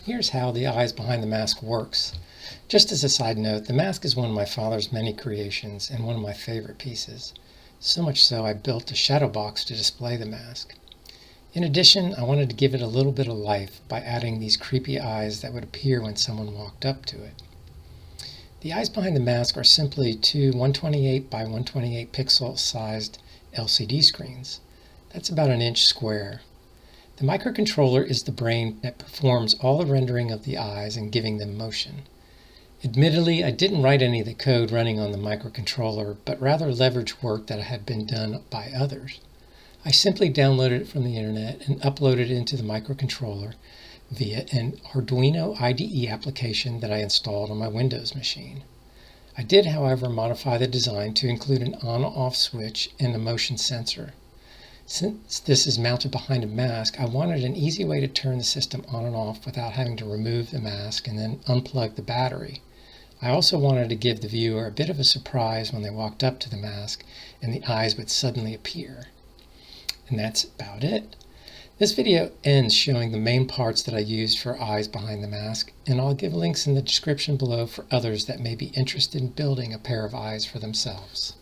Here's how the eyes behind the mask works. Just as a side note, the mask is one of my father's many creations and one of my favorite pieces. So much so I built a shadow box to display the mask. In addition, I wanted to give it a little bit of life by adding these creepy eyes that would appear when someone walked up to it. The eyes behind the mask are simply two 128 by 128 pixel sized LCD screens. That's about an inch square. The microcontroller is the brain that performs all the rendering of the eyes and giving them motion. Admittedly, I didn't write any of the code running on the microcontroller, but rather leveraged work that had been done by others. I simply downloaded it from the internet and uploaded it into the microcontroller via an Arduino IDE application that I installed on my Windows machine. I did, however, modify the design to include an on-off switch and a motion sensor. Since this is mounted behind a mask, I wanted an easy way to turn the system on and off without having to remove the mask and then unplug the battery. I also wanted to give the viewer a bit of a surprise when they walked up to the mask and the eyes would suddenly appear. And that's about it. This video ends showing the main parts that I used for eyes behind the mask, and I'll give links in the description below for others that may be interested in building a pair of eyes for themselves.